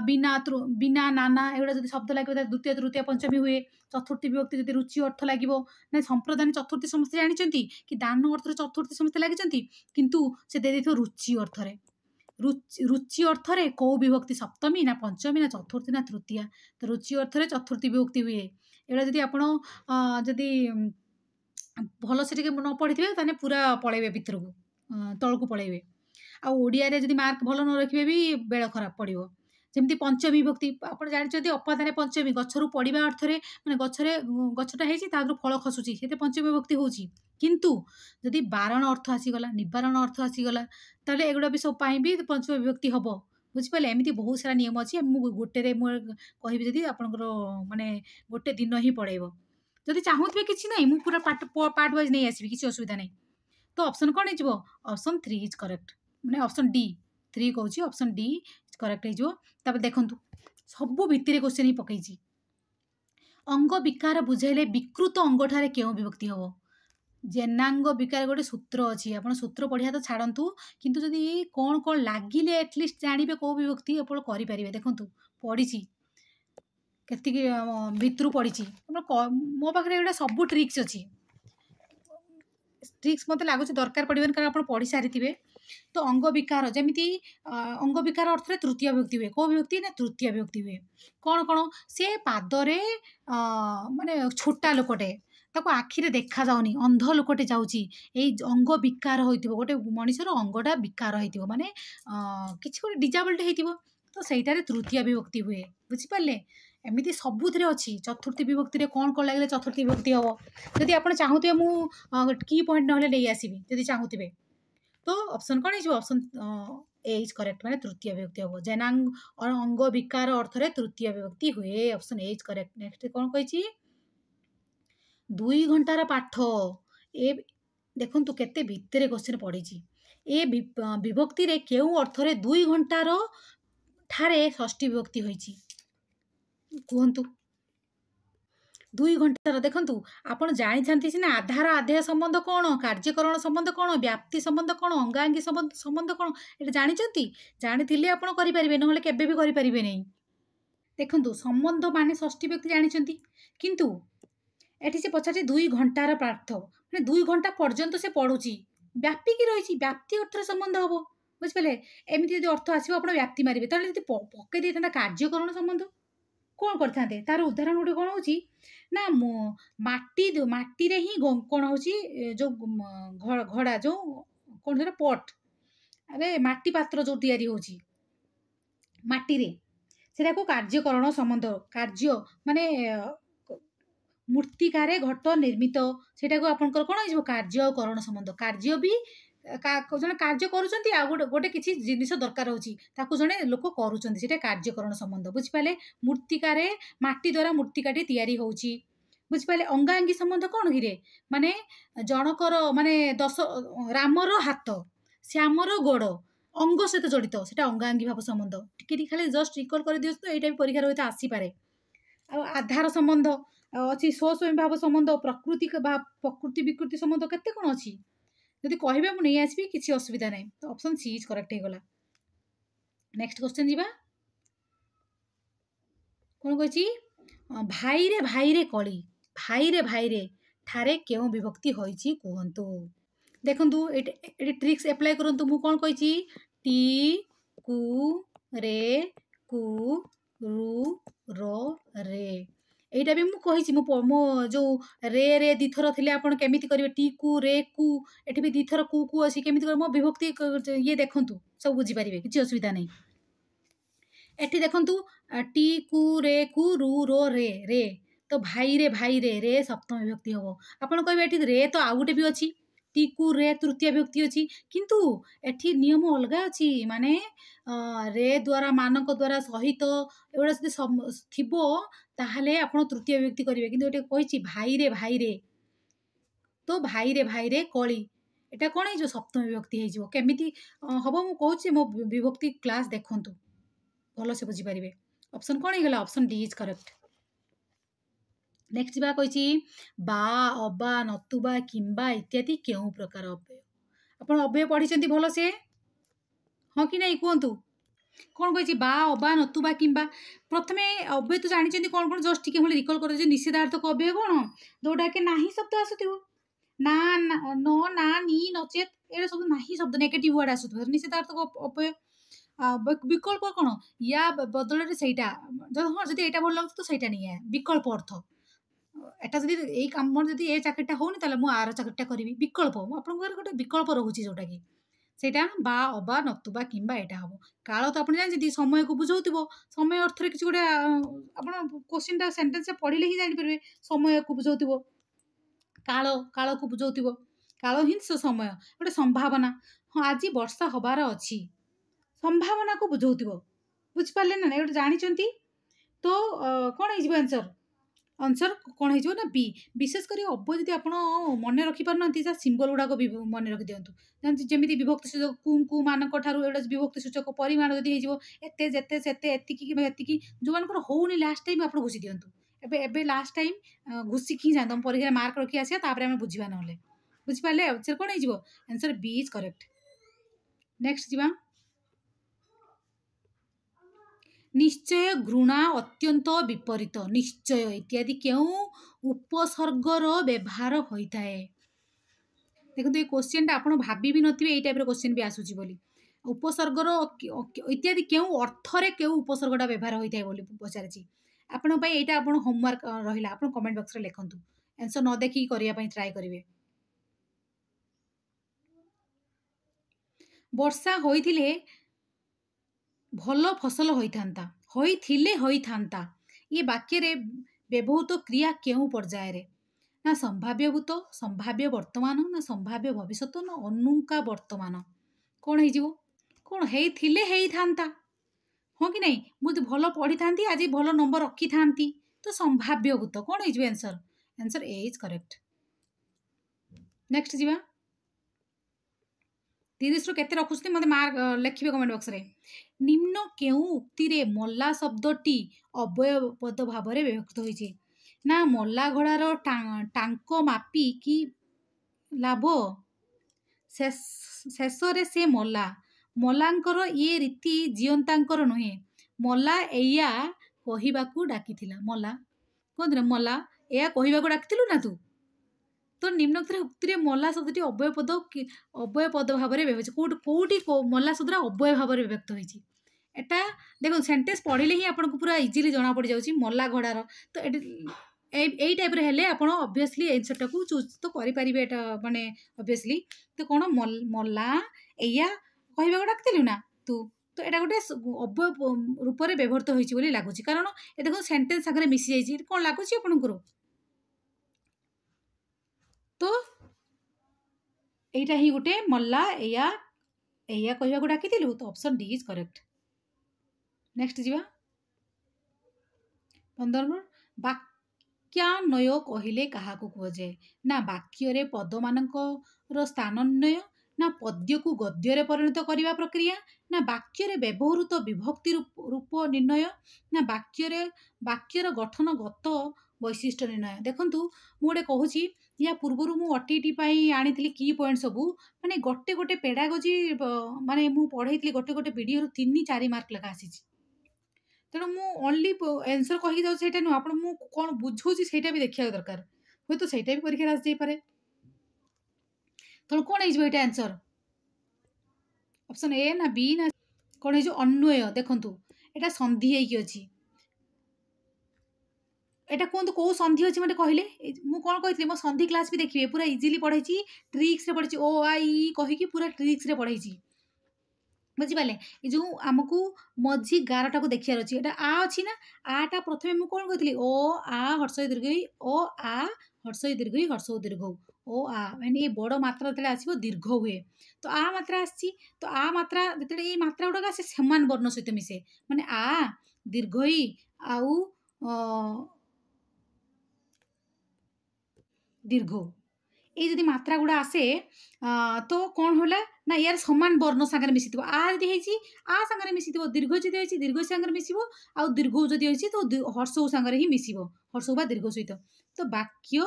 बिना नाना एगुड़ा जो शब्द लगे द्वितीय तृतीय पंचमी हुए। चतुर्थी विभक्ति जब रुचि अर्थ लगे ना संप्रदान चतुर्थी समस्त जानते कि दान अर्थ चतुर्थी समस्त लगे किंतु से दे रुचि अर्थरे रुचि अर्थरे कौ विभक्ति सप्तमी ना पंचमी ना चतुर्थी ना तृतीय तो रुचि अर्थरे चतुर्थी विभक्ति हुए। एगुड़ा जदि आपण जदि भल से न पढ़ी थे पूरा पलैबे भितर को तल को पलैबे ओडिया रे जदि मार्क भल न रखिबे भी बेल खराब पड़िबो। जेमती पंचमी विभक्ति आपण जानते अपादाने पंचमी गछरु पड़िबा अर्थरे माने गछरे गछटा हेछि तादरु फल खसुची सेते पंचमी विभक्ति होउची किंतु जदि बारण अर्थ आसीगला निवारण अर्थ आसीगला ताले एगुडा भी सब पाई भी पंचमी विभक्ति हबो बुझि पाले। एमिति बहुत सारा नियम अछि मु गोटे रे मु कहिबि जदि आपनकर माने गोटे दिन ही पढाइबो जदि चाहुतबे किछि नै मु पूरा पार्ट वाइज नै आसीबि किछि असुविधा नै। तो ऑप्शन कोन हिजबो ऑप्शन 3 इज करेक्ट माने ऑप्शन डी 3 कहूँ ऑप्शन डी करेक्ट हो। देखु सब भितर क्वेश्चन ही पकई अंग विकार बुझाइले विकृत अंग ठारे क्यों विभक्ति हम जेनांग विकार गोटे सूत्र अच्छी आप सूत्र पढ़िया तो छाड़ू किंतु जदि कौन कौन लगिले एटलिस्ट जानवे कौ विभक्ति आप करेंगे। देखु पढ़ी केति भितर पढ़ी मो पाखे गोटे सब ट्रिक्स अच्छी ट्रिक्स मत लगुच दरकार पड़े कारण आप पढ़ी सारी थे। तो अंग विकार जमीती अंग विकार अर्थ तृतीय विभक्ति हुए कौ विभक्ति ना तृतीय विभक्ति हुए कौन कौन से पादरे माने छोटा लोकटे ताको आखिरे देखा जाउनी अंध लोकटे जाउची ए अंग विकार होइतिबो गोटे मनुष्यर अंगटा विकार होइतिबो माने किछि गोटे डिजाबल्ट होइतिबो तो सेटारे तृतीय विभक्ति हुए बुझी पाले। एमिति सबुथिरे अछि चतुर्थी विभक्ति रे कौन कौन लागले चतुर्थी विभक्ति हबो जदि आपण चाहुथिबे मु की पॉइंट नहले ले आसीबी जदि चाहुथिबे तो ऑप्शन कौन है ऑप्शन ए इज करेक्ट माने तृतीय विभक्ति हम जेनांग अंग विकार अर्थ रे तृतीय विभक्ति हुए option A is correct. Next कौन कही 2 घंटार पाठ ए देखंतु केते भितरे क्वेश्चन पड़ी ए विभक्ति रे केउ अर्थ रे 2 घंटार ठारे षष्ठी विभक्ति होईची कहंतु 2 घंटार देखंतु आपण जानि छांती सिना आधार आधेय संबंध कौन कार्यकरण संबंध कौन व्याप्ति संबंध कौन अंगांगी संबंध कौन ये जानी जानी आपण करि परिबे नहले केबे भी करि परिबे नै। देखंतु संबंध माने षष्ठी व्यक्ति जानी किंतु एठी से पछाटी 2 घंटार पाठ माने 2 घंटा पर्यंत से पढुची व्यापिकी रहिची व्याप्ति अर्थ संबंध हबो बुझ पले। एमिति जदि अर्थ आसीबो आपण व्याप्ति मारिबे ताले जदि पक्के देथांता कार्यकरण संबंध कौन करते तार उदाहरण गोटे कौन हो ना माटी रे ही कौन हो जो घड़ा जो कौन से पट अरे माटी पात्र जो तैयारी होची माटी रे सेटा को कार्यकरण संबंध कार्य माने ମୂର୍ତ୍ତିକାରେ ଘଟ ନିର୍ମିତ ସେଇଟାକୁ ଆପଣଙ୍କର କ'ଣ ହେଇଯିବ କାର୍ଯ୍ୟ ଆଉ କରଣ ସମ୍ବନ୍ଧ। କାର୍ଯ୍ୟ ବି ଜଣେ କାର୍ଯ୍ୟ କରୁଛନ୍ତି ଆଉ ଗୋଟେ କିଛି ଜିନିଷ ଦରକାର ହେଉଛି ତାକୁ ଜଣେ ଲୋକ କରୁଛନ୍ତି ସେଇଟା କାର୍ଯ୍ୟକରଣ ସମ୍ବନ୍ଧ ବୁଝିପାରିଲେ। ମୂର୍ତ୍ତିକାରେ ମାଟି ଦ୍ୱାରା ମୂର୍ତ୍ତିକାଟି ତିଆରି ହେଉଛି ବୁଝିପାରିଲେ। ଅଙ୍ଗାଅଙ୍ଗୀ ସମ୍ବନ୍ଧ କ'ଣ କିରେ ମାନେ ଜଣକର ମାନେ ରାମର ହାତ ଶ୍ୟାମର ଗୋଡ଼ ଅଙ୍ଗ ସହିତ ଜଡ଼ିତ ସେଇଟା ଅଙ୍ଗାଅଙ୍ଗୀ ଭାବ ସମ୍ବନ୍ଧ। ଟିକେ ଟିକେ ଖାଲି ଜଷ୍ଟ ରିକଲ୍ କରିଦିଅନ୍ତୁ ତ ଏଇଟା ବି ପରୀକ୍ଷାରେ ହୁଏତ ଆସିପାରେ। ଆଉ ଆଧାର ସମ୍ବନ୍ଧ ଅଛି ସ୍ୱୟଂ ଭାବ ସମ୍ବନ୍ଧ ପ୍ରକୃତି ବିକୃତି ସମ୍ବନ୍ଧ କେତେ କ'ଣ ଅଛି ଯଦି କହିବେ ମୁଁ ନେଇ ଆସିବି କିଛି ଅସୁବିଧା ନାହିଁ। ତ ଅପସନ୍ ସି ଇଜ୍ କରେକ୍ଟ ହେଇଗଲା। ନେକ୍ସଟ କ୍ୱେଶ୍ଚନ୍ ଯିବା କ'ଣ କହିଛି ଭାଇରେ ଭାଇରେ କଳି ଭାଇରେ ଭାଇରେ ଠାରେ କେଉଁ ବିଭକ୍ତି ହୋଇଛି କୁହନ୍ତୁ। ଦେଖନ୍ତୁ ଏଠି ଟ୍ରିକ୍ସ ଆପ୍ଲାଏ କରନ୍ତୁ। ମୁଁ କ'ଣ କହିଛି ଟି କୁ ରେ କୁ ରୁ ର ରେ এইটা ବି ମୁଁ କହିଛି ମୋ ଯେଉଁ ରେ ଦିଥର ଥିଲେ ଆପଣ କେମିତି କରିବେ ଟି କୁ ରେ କୁ ଏଠି ବି ଦିଥର କୁ ଅଛି କେମିତି କରିବେ ମୋ ବିଭକ୍ତି ଇଏ ଦେଖନ୍ତୁ ସବୁ ବୁଝିପାରିବେ କିଛି ଅସୁବିଧା ନାହିଁ। ଏଠି ଦେଖନ୍ତୁ ଟି କୁ ରେ କୁ ରୁ ର ରେ ତ ଭାଇରେ ରେ ସପ୍ତମ ବିଭକ୍ତି ହବ। ଆପଣ କହିବେ ଏଠି ରେ ତ ଆଉ ଗୋଟେ ବି ଅଛି ଟି କୁ ରେ ତୃତୀୟ ବିଭକ୍ତି ଅଛି କିନ୍ତୁ ଏଠି ନିୟମ ଅଲଗା ଅଛି ମାନେ ରେ ଦ୍ୱାରା ମାନଙ୍କ ଦ୍ୱାରା ସହିତ ଏଗୁଡ଼ା ଯଦି ଥିବ ତାହେଲେ ଆପଣ ତୃତୀୟ ବିଭକ୍ତି କରିବେ କିନ୍ତୁ ଏଠି କହିଛି ଭାଇରେ ଭାଇରେ ତ ଭାଇରେ କଳି ଏଟା କ'ଣ ହେଇଯିବ ସପ୍ତମ ବିଭକ୍ତି ହେଇଯିବ। କେମିତି ହବ ମୁଁ କହୁଛି ମୋ ବିଭକ୍ତି କ୍ଲାସ୍ ଦେଖନ୍ତୁ ଭଲସେ ବୁଝିପାରିବେ। ଅପସନ୍ କ'ଣ ହେଇଗଲା option D is correct. Next ଯିବା କହିଛି ବା ଅବା ନତୁବା କିମ୍ବା ଇତ୍ୟାଦି କେଉଁ ପ୍ରକାର ଅବ୍ୟୟ। ଆପଣ ଅବ୍ୟୟ ପଢ଼ିଛନ୍ତି ଭଲସେ ହଁ କି ନାହିଁ କୁହନ୍ତୁ। କ'ଣ କହିଛି ବା ଅବା ନତୁବା କିମ୍ବା ପ୍ରଥମେ ଅବ୍ୟୟ ତ ଜାଣିଛନ୍ତି କ'ଣ କ'ଣ ଜଷ୍ଟ ଟିକେ ଭଳି ରିକଲ୍ କରିଦେଉଛି। ନିଷେଧାର୍ଥକ ଅବ୍ୟୟ କ'ଣ ଯେଉଁଟାକି ନାହିଁ ଶବ୍ଦ ଆସୁଥିବ ନା ନ ନା ନି ନଚେତ୍ ଏଇଟା ସବୁ ନାହିଁ ଶବ୍ଦ ନେଗେଟିଭ ୱାର୍ଡ ଆସୁଥିବ ନିଷେଧାର୍ଥକ ଅବ୍ୟୟ। ବିକଳ୍ପ କ'ଣ ୟା ବଦଳରେ ସେଇଟା ହଁ ଯଦି ଏଇଟା ଭଲ ଲାଗୁଛି ତ ସେଇଟା ନିଏ ବିକଳ୍ପ ଅର୍ଥ এটা যদি এই কামর যদি এই চাকরিটা হଉନି তাহলে ମୁଁ ଆର ଚାକିରିଟା କରିବି ବିକଳ୍ପ ମୁଁ ଆପଣଙ୍କର ଗୋଟେ ବିକଳ୍ପ ରହୁଛି ଯେଉଁଟାକି ସେଇଟା ବା ଅବା ନତୁବା କିମ୍ବା ଏଇଟା ହବ। କାଳ ତ ଆପଣ ଜାଣିଛନ୍ତି ସମୟକୁ ବୁଝାଉଥିବ ସମୟ ଅର୍ଥରେ କିଛି ଗୋଟେ ଆପଣ କୋଶ୍ଚିନ୍ଟା ସେଣ୍ଟେନ୍ସଟା ପଢ଼ିଲେ ହିଁ ଜାଣିପାରିବେ ସମୟକୁ ବୁଝାଉଥିବ କାଳକୁ ବୁଝାଉଥିବ କାଳ ହିଁ ସମୟ ଗୋଟେ ସମ୍ଭାବନା ହଁ ଆଜି ବର୍ଷା ହବାର ଅଛି ସମ୍ଭାବନାକୁ ବୁଝାଉଥିବ ବୁଝିପାରିଲେ ନା ଏଇଟା ଜାଣିଛନ୍ତି ତ କ'ଣ ହେଇଯିବ आंसर कौन हो बी। विशेषकर अव्यय जब आप मन रखिपार ना सिंबल गुड़ाक मन रखि दिंतु जमी विभक्ति सूचक कु कु मान विभक्ति सूचक परिमाण जब होते जेते सेते एतिकी जो मान होनी लास्ट टाइम आप घुषि दिंतु एबे लास्ट टाइम घुषिकी जाता परीक्षा मार्क रखी आसा आम बुझा ना बुझिपारे आंसर कौन हो answer B is correct. Next जी निश्चय घृणा अत्यंत विपरीत निश्चय इत्यादि क्यों उपसर्गर व्यवहार होता है। देखो ये क्वेश्चन आप भाभी भी नथिबे ये टाइप क्वेश्चन भी आसूची बोली उपसर्गर इत्यादि क्यों अर्थरे क्यों उपसर्गटा व्यवहार होता है बोली पचारि आपण यहाँ आप होमवर्क रहा आप कमेंट बॉक्स रे लिखंतु आंसर न देखी करने ट्राए करेंगे। वर्षा होइथिले भल फसल होइथांता ये वाक्य रे व्यवहृत क्रिया केउं पर्याय रे ना संभाव्य भूत संभाव्य वर्तमान ना संभाव्य भविष्यत ना अनुका वर्तमान कौन होइथांता हाँ कि नहीं मुझे भल पढ़ी था आज भल नंबर रखी था तो संभाव्य भूत कौन हो answer answer A is correct. Next जी 30 केते रखुछती मते मार्क लिखिबे कमेंट बॉक्स रे निम्न केउ उक्ति रे मल्ला शब्दटी अव्यय पद भाव रे व्यक्त होइछि ना मल्ला घोड़ार टांक मापी कि लाभ शेष रे से मल्ला मल्लांकर ये रीति जीवंतांकर नुहे मल्ला एया कहिबाकू डाकिथिला मल्ला कोन मल्ला एया कहिबाकू डाकिथिलु ना तू तो निम्नोक्त उक्ति मल्ला शब्दटी अव्यय पद भाव में व्यक्त कौटी मल्ला शब्द अव्यय भाव में व्यक्त होती एटा देखो सेंटेंस पढ़ले ही आपको पूरा इजिली जना पड़ जाऊँगी मल्ला घोड़ार तो यही टाइप हेल्ले आप ऑब्वियसली आंसरटा को चूज तो करेंगे एटा माने ऑब्वियसली तो कौन मल्ला एया कहवा डाकिलु ना तू तो यहाँ गोटे अव्यय रूप में व्यवहृत होती लगुच कारण ये देखो सेंटेंस सागर मिसी जाइए कौन लगुच आपंकर तो এইটা ହିଁ ଗୋଟେ ମଲା ଏଇଆ କହିବାକୁ ଡାକିଥିଲୁ। ତ option D is correct. Next ଯିବା 15 ନମ୍ବର। ବାକ୍ୟାନ୍ୱୟ କହିଲେ କାହାକୁ କୁହାଯାଏ? ନା ବାକ୍ୟରେ ପଦମାନଙ୍କର ସ୍ଥାନନ୍ୱୟ, ନା ପଦ୍ୟକୁ ଗଦ୍ୟରେ ପରିଣତ କରିବା ପ୍ରକ୍ରିୟା, ନା ବାକ୍ୟରେ ବ୍ୟବହୃତ ବିଭକ୍ତି ରୂପ ନିର୍ଣ୍ଣୟ, ନା ବାକ୍ୟର ଗଠନଗତ ବୈଶିଷ୍ଟ୍ୟ ନିର୍ଣ୍ଣୟ। ଦେଖନ୍ତୁ ମୁଁ ଗୋଟେ କହୁଛି, ୟା ପୂର୍ବରୁ ମୁଁ OTT ପାଇଁ ଆଣିଥିଲି କି ପଏଣ୍ଟ ସବୁ, ମାନେ ଗୋଟେ ପେଡାଗୋଜି ମାନେ ମୁଁ ପଢ଼େଇଥିଲି ଗୋଟେ ଭିଡ଼ିଓରୁ 3-4 ମାର୍କ ଲେଖା ଆସିଛି। ତେଣୁ ମୁଁ ଓନ୍ଲି ଆନ୍ସର କହିକି ଯାଉଛି ସେଇଟା ନୁହଁ, ଆପଣ ମୁଁ କ'ଣ ବୁଝଉଛି ସେଇଟା ବି ଦେଖିବା ଦରକାର। ହୁଏତ ସେଇଟା ବି ପରୀକ୍ଷାରେ ଆସିଯାଇପାରେ। ତେଣୁ କ'ଣ ହେଇଯିବ ଏଇଟା ଆନ୍ସର? ଅପସନ୍ ଏ ନା ବି ନା କ'ଣ ହେଇଯିବ? ଅନ୍ୱୟ। ଦେଖନ୍ତୁ ଏଇଟା ସନ୍ଧି ହେଇକି ଅଛି। এটা କୁହନ୍ତୁ କୋଉ ସନ୍ଧି ଅଛି ମତେ କହିଲେ? ମୁଁ କ'ଣ କହିଥିଲି, ମୋ ସନ୍ଧି କ୍ଲାସ୍ ବି ଦେଖିବେ, ପୁରା ଇଜିଲି ପଢ଼େଇଛି, ଟ୍ରିକ୍ସରେ ପଢ଼େଇଛି, ଓ ଆ ଇ କହିକି ପୁରା ଟ୍ରିକ୍ସରେ ପଢ଼େଇଛି। ବୁଝିପାରିଲେ? ଏ ଯେଉଁ ଆମକୁ ମଝି ଗାରଟାକୁ ଦେଖିବାର ଅଛି। ଏଇଟା ଆ ଅଛି ନା, ଆଟା ପ୍ରଥମେ ମୁଁ କ'ଣ କହିଥିଲି? ଓ ଆ ହର୍ଷଇ ଦୀର୍ଘଇ, ଓ ଆ ହର୍ଷଇ ଦୀର୍ଘଇ ହର୍ଷଉ ଦୀର୍ଘଉ, ଓ ଆ ମାନେ ଏ ବଡ଼ ମାତ୍ରା ଯେତେବେଳେ ଆସିବ ଦୀର୍ଘ ହୁଏ। ତ ଆ ମାତ୍ରା ଆସିଛି, ତ ଆ ମାତ୍ରା ଯେତେବେଳେ ଏଇ ମାତ୍ରା ଗୁଡ଼ାକ ଆସେ ସମାନ ବର୍ଣ୍ଣ ସହିତ ମିଶେ, ମାନେ ଆ ଦୀର୍ଘଇ ଆଉ ଦୀର୍ଘ, এই যদি মাত্রা গুড়া আসে তো କ'ଣ ହେଲା ନା ୟାର ସମାନ ବର୍ଣ୍ଣ ସାଙ୍ଗରେ ମିଶିଥିବ। ଆ ଯଦି ହେଇଛି ଆ ସାଙ୍ଗରେ ମିଶିଥିବ, ଦୀର୍ଘ ଯଦି ହେଇଛି ଦୀର୍ଘ ସାଙ୍ଗରେ ମିଶିବ, ଆଉ ଦୀର୍ଘ ଯଦି ହେଇଛି ତ ହର୍ଷଉ ସାଙ୍ଗରେ ହିଁ ମିଶିବ, ହର୍ଷଉ ବା ଦୀର୍ଘ ସହିତ। ତ ବାକ୍ୟ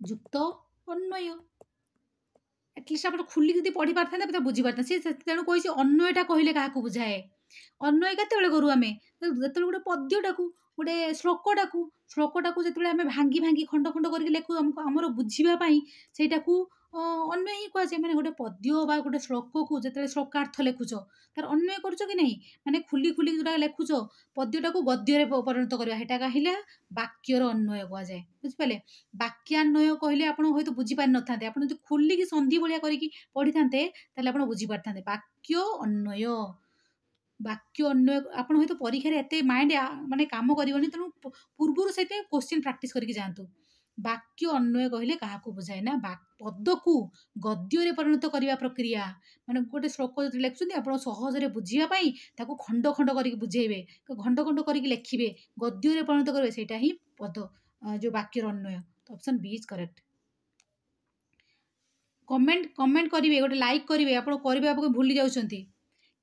ଯୁକ୍ତ ଅନ୍ୱୟ। ଆଟଲିଷ୍ଟ ଆପଣ ଖୋଲିକି ଯଦି ପଢ଼ି ପାରିଥାନ୍ତେ ତ ବୁଝିପାରିଥାନ୍ତେ। ସେ ତେଣୁ କହିଛି ଅନ୍ୱୟଟା କହିଲେ କାହାକୁ ବୁଝାଏ? ଅନ୍ୱୟ କେତେବେଳେ କରୁ ଆମେ? ଯେତେବେଳେ ଗୋଟେ ପଦ୍ୟଟାକୁ, ଗୋଟେ ଶ୍ଲୋକଟାକୁ ଯେତେବେଳେ ଆମେ ଭାଙ୍ଗି ଖଣ୍ଡ କରିକି ଲେଖୁ, ଆମକୁ ଆମର ବୁଝିବା ପାଇଁ ସେଇଟାକୁ ଅନ୍ୱୟ ହିଁ କୁହାଯାଏ। ମାନେ ଗୋଟେ ପଦ୍ୟ ବା ଗୋଟେ ଶ୍ଲୋକକୁ ଯେତେବେଳେ ଶ୍ଲୋକାର୍ଥ ଲେଖୁଛ, ତାର ଅନ୍ୱୟ କରୁଛ କି ନାହିଁ? ମାନେ ଖୋଲିକି ଯୋଉଟା ଲେଖୁଛ ପଦ୍ୟଟାକୁ ଗଦ୍ୟରେ ପରିଣତ କରିବା, ସେଇଟା କହିଲେ ବାକ୍ୟର ଅନ୍ୱୟ କୁହାଯାଏ। ବୁଝିପାରିଲେ? ବାକ୍ୟାନ୍ୱୟ କହିଲେ ଆପଣ ହୁଏତ ବୁଝିପାରିନଥାନ୍ତେ। ଆପଣ ଯଦି ଖୋଲିକି ସନ୍ଧି ଭଳିଆ କରିକି ପଢ଼ିଥାନ୍ତେ ତାହେଲେ ଆପଣ ବୁଝିପାରିଥାନ୍ତେ। ବାକ୍ୟ ଅନ୍ୱୟ ଆପଣ ହୁଏତ ପରୀକ୍ଷାରେ ଏତେ ମାଇଣ୍ଡ ମାନେ କାମ କରିବନି, ତେଣୁ ପୂର୍ବରୁ ସେଥିପାଇଁ କୋଶ୍ଚିନ୍ ପ୍ରାକ୍ଟିସ୍ କରିକି ଯାଆନ୍ତୁ। ବାକ୍ୟ ଅନ୍ୱୟ କହିଲେ କାହାକୁ ବୁଝାଏ? ନା ପଦକୁ ଗଦ୍ୟରେ ପରିଣତ କରିବା ପ୍ରକ୍ରିୟା। ମାନେ ଗୋଟେ ଶ୍ଲୋକ ଯଦି ଲେଖୁଛନ୍ତି, ଆପଣ ସହଜରେ ବୁଝିବା ପାଇଁ ତାକୁ ଖଣ୍ଡ କରିକି ବୁଝେଇବେ, ଖଣ୍ଡ କରିକି ଲେଖିବେ, ଗଦ୍ୟରେ ପରିଣତ କରିବେ, ସେଇଟା ହିଁ ଯେଉଁ ବାକ୍ୟର ଅନ୍ୱୟ। ତ option B is correct. Comment କରିବେ, ଗୋଟେ ଲାଇକ୍ କରିବେ, ଆପଣ କରିବା ଭୁଲି ଯାଉଛନ୍ତି।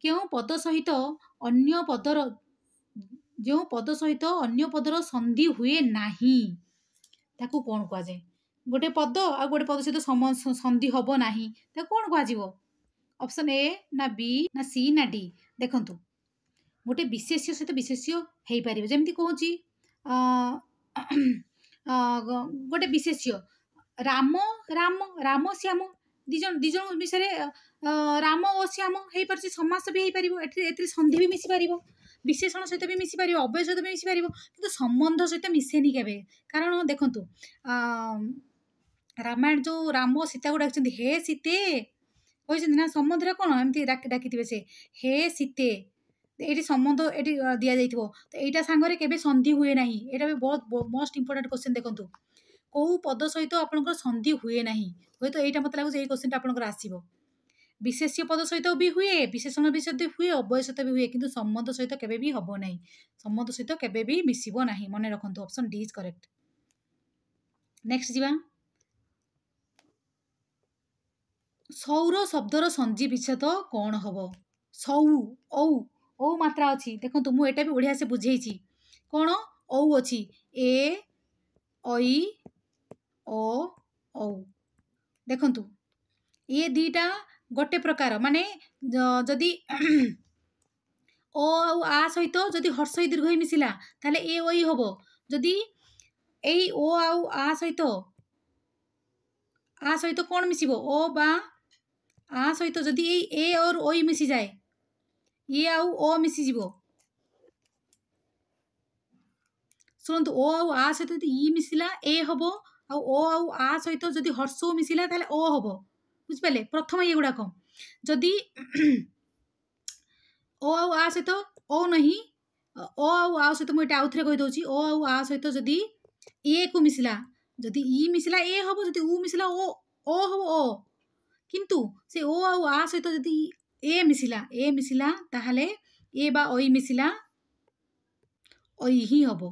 ଯେଉଁ ପଦ ସହିତ ଅନ୍ୟ ପଦର ସନ୍ଧି ହୁଏ ନାହିଁ ତାକୁ କ'ଣ କୁହାଯାଏ? ଗୋଟେ ପଦ ଆଉ ଗୋଟେ ପଦ ସହିତ ସନ୍ଧି ହବ ନାହିଁ, ତାକୁ କ'ଣ କୁହାଯିବ? ଅପସନ୍ ଏ ନା ବି ନା ସି ନା ଡି? ଦେଖନ୍ତୁ ଗୋଟେ ବିଶେଷ୍ୟ ସହିତ ବିଶେଷ୍ୟ ହେଇପାରିବ। ଯେମିତି କହୁଛି ଗୋଟେ ବିଶେଷ୍ୟ ରାମ ଶ୍ୟାମ, ଦି ଜଣ ବିଷୟରେ ରାମ ଓ ଶ୍ୟାମ ହେଇପାରୁଛି, ସମାସ ବି ହେଇପାରିବ, ଏଥିରେ ସନ୍ଧି ବି ମିଶିପାରିବ, ବିଶେଷଣ ସହିତ ବି ମିଶିପାରିବ, ଅବ୍ୟୟ ସହିତ ବି ମିଶିପାରିବ, କିନ୍ତୁ ସମ୍ବନ୍ଧ ସହିତ ମିଶେନି କେବେ। କାରଣ ଦେଖନ୍ତୁ ରାମାୟଣ ଯେଉଁ ରାମ ସୀତାକୁ ଡାକିଛନ୍ତି ହେ ସୀତେ କହିଛନ୍ତି ନା, ସମ୍ବନ୍ଧରେ କ'ଣ ଏମିତି ଡାକିଥିବେ ସେ ହେ ସୀତେ, ଏଇଠି ସମ୍ବନ୍ଧ ଏଠି ଦିଆଯାଇଥିବ। ତ ଏଇଟା ସାଙ୍ଗରେ କେବେ ସନ୍ଧି ହୁଏ ନାହିଁ। ଏଇଟା ବି ବହୁତ ମୋଷ୍ଟ ଇମ୍ପୋର୍ଟାଣ୍ଟ କ୍ୱେଶ୍ଚିନ୍। ଦେଖନ୍ତୁ କେଉଁ ପଦ ସହିତ ଆପଣଙ୍କର ସନ୍ଧି ହୁଏ ନାହିଁ? ହୁଏତ ଏଇଟା ମୋତେ ଲାଗୁଛି ଏଇ କ୍ୱେଶ୍ଚିନ୍ଟା ଆପଣଙ୍କର ଆସିବ। ବିଶେଷ୍ୟ ପଦ ସହିତ ବି ହୁଏ, ବିଶେଷଣ ବି ସହିତ ହୁଏ, ଅବ୍ୟୟ ସହିତ ବି ହୁଏ, କିନ୍ତୁ ସମ୍ବନ୍ଧ ସହିତ କେବେ ବି ହବ ନାହିଁ, ସମ୍ବନ୍ଧ ସହିତ କେବେ ବି ମିଶିବ ନାହିଁ। ମନେ ରଖନ୍ତୁ, option D is correct. Next ଯିବା। ସୌର ଶବ୍ଦର ସନ୍ଧି ବିଚ୍ଛେଦ କ'ଣ ହବ? ଔ ମାତ୍ରା ଅଛି। ଦେଖନ୍ତୁ ମୁଁ ଏଇଟା ବି ବଢ଼ିଆ ସେ ବୁଝେଇଛି। କ'ଣ ଔ ଅଛି? ଏ ଐ ଓ ଔ। ଦେଖନ୍ତୁ ଏ ଦିଟା ଗୋଟେ ପ୍ରକାର, ମାନେ ଯଦି ଓ ଆଉ ଆ ସହିତ ଯଦି ହର୍ଷଇ ଦୀର୍ଘଇ ମିଶିଲା ତାହେଲେ ଏ ଐ ହବ। ଯଦି ଏଇ ଓ ଆଉ ଆ ସହିତ କ'ଣ ମିଶିବ? ଓ ବା ଆ ସହିତ ଯଦି ଏଇ ଏ और ঐ ମିଶିଯାଏ, ଇଏ ଆଉ ଓ ମିଶିଯିବ। ଶୁଣନ୍ତୁ, ଓ ଆଉ ଆ ସହିତ ଯଦି ଇ ମିଶିଲା ଏ ହବ, ଆଉ ଓ ଆଉ ଆ ସହିତ ଯଦି ହର୍ଷଉ ମିଶିଲା ତାହେଲେ ଓ ହବ। ବୁଝିପାରିଲେ? ପ୍ରଥମ ଏଗୁଡ଼ାକ ଯଦି ଓ ଆଉ ଆ ସହିତ ଓ ନାହିଁ, ଓ ଆଉ ଆ ସହିତ ମୁଁ ଏଇଟା ଆଉଥରେ କହିଦେଉଛି, ଓ ଆଉ ଆ ସହିତ ଯଦି ଏ କୁ ମିଶିଲା जदि इ मिसिला ए हम जदि उ मिसिला ओ हम ओ किंतु से ओ आ सहित जदि ए मिसिला ताहले ए बा ओई मिसिला ओई ही हम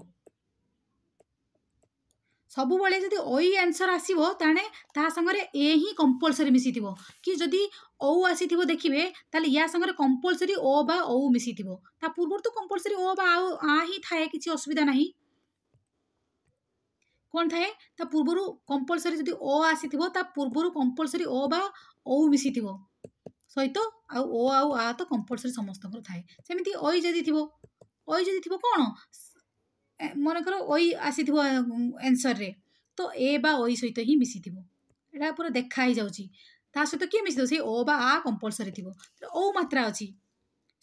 सबु बळे जदि ओई आंसर आसीबो ताने ता संगरे ए ही कंपलसरी मिसिथिबो कि जदि ओ आसीथिबो देखिबे ताले या संगरे कंपलसरी ओ बा ओ मिसिथिबो ता पूर्वर तो कंपलसरी ओ बा आ ही थाए किछि असुविधा नाही कौन थाए ता पूर्वर कंपलसरी जदि ओ आसीथिबो ता पूर्वर कंपलसरी ओ बा ओ मिसिथिबो सहित आ तो कंपलसरी समस्त थाए सेमिति ओई जदि थिबो कोन मन कर ओई आसीथिबो आंसर रे तो ए बा ओई सहित ही मिसिथिबो एटा पूरा देखा ही जाउची ता सहित के मिसिथो से ओ बा आ कंपलसरी थिबो ओ मात्रा अछि